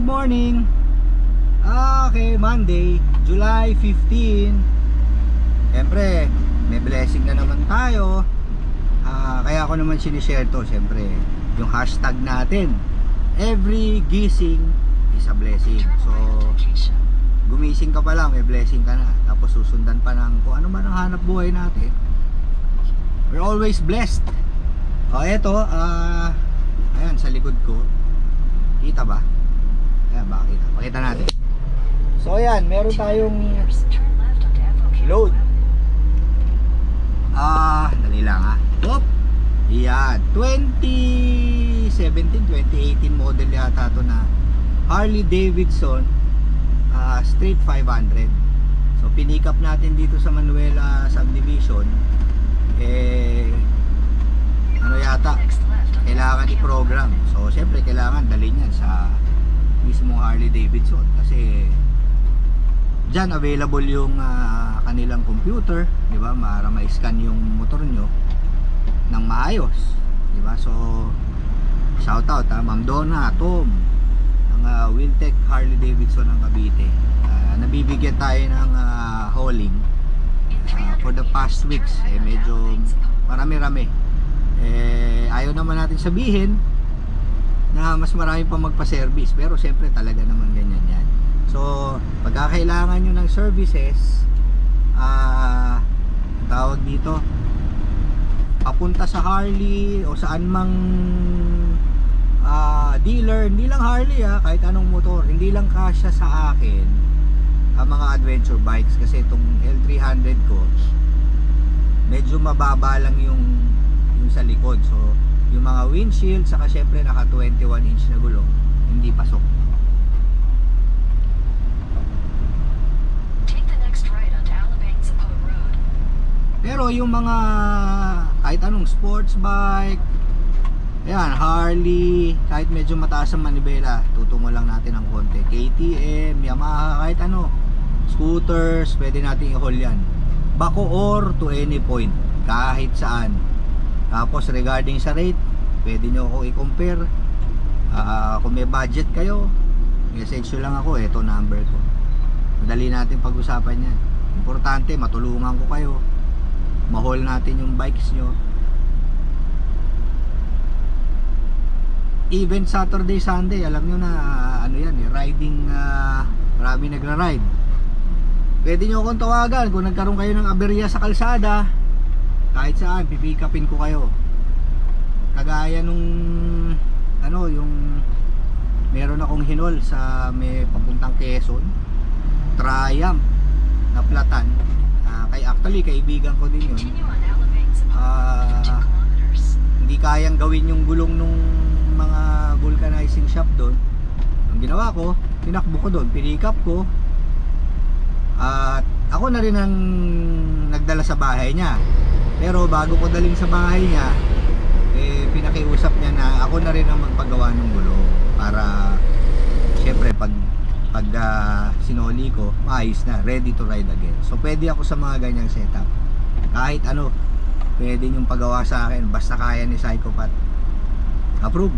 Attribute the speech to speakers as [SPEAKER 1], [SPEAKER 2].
[SPEAKER 1] good morning. Okay, Monday, July 15. Siyempre, may blessing na naman tayo. Kaya ako naman sinishare to, siyempre, yung hashtag natin. Every gising is a blessing. So, gumising ka pa lang, may blessing ka na. Tapos susundan pa ng kung ano man ang hanap buhay natin. We're always blessed. O, eto, ayan, sa likod ko. Kita ba? Ayan, baka kita. Pakita natin. So, ayan, meron tayong load. Dali lang ha. Oop! Ayan, 2017-2018 model yata ito na Harley Davidson Street 500. So, pinick up natin dito sa Manuela Subdivision. Ano yata? Kailangan i-program. So, syempre, kailangan dalhin yan sa mismong Harley Davidson. Kasi, dyan available yung kanilang computer, di ba? Para ma-scan yung motor nyo ng maayos, di ba? So, shout out Ma'am Donna, Tom, ng Wiltec Harley Davidson ng Cavite. Nabibigyan tayo ng hauling for the past weeks. Medyo marami-rami. Ayaw naman natin sabihin na mas marami pa magpa-service, pero siyempre talaga naman ganyan yan. So, pagkakailangan nyo ng services, tawag dito, papunta sa Harley o saan mang dealer, hindi lang Harley kahit anong motor, hindi lang kasya sa akin ang mga adventure bikes, kasi itong L300 ko medyo mababa lang yung sa likod. So, yung mga windshield, saka syempre naka 21 inch na gulong, hindi pasok. Pero yung mga kahit anong sports bike, ayan, Harley, kahit medyo mataas ang manibela, tutungo lang natin ng konti. KTM, Yamaha, kahit ano, scooters, pwede natin i-haul yan. Bacoor to any point, kahit saan. Tapos regarding sa rate, pwede nyo ako i-compare. Kung may budget kayo, message nyo lang ako, eto number ko. Madali natin pag-usapan yan. Importante, matulungan ko kayo, ma-haul natin yung bikes nyo. Even Saturday, Sunday, alam nyo na ano yan, riding, marami nagra-ride. Pwede nyo akong tawagan kung nagkaroon kayo ng aberya sa kalsada, kahit saan, pipikapin ko kayo. Kagaya nung ano, yung meron akong hinol sa may papuntang Quezon, Triumph na platan. Actually, kaibigan ko din yun. Hindi kayang gawin yung gulong nung mga vulcanizing shop doon. Ang ginawa ko, tinakbo ko doon, pinikap ko, at ako na rin ang nagdala sa bahay niya. Pero bago ko daling sa bahay niya, pinakiusap niya na ako na rin ang magpagawa ng gulong, para syempre pag sinoli ko, maayos na, ready to ride again. So pwede ako sa mga ganyang setup. Kahit ano, pwede niyong pagawa sa akin, basta kaya ni Psychopath. Approve.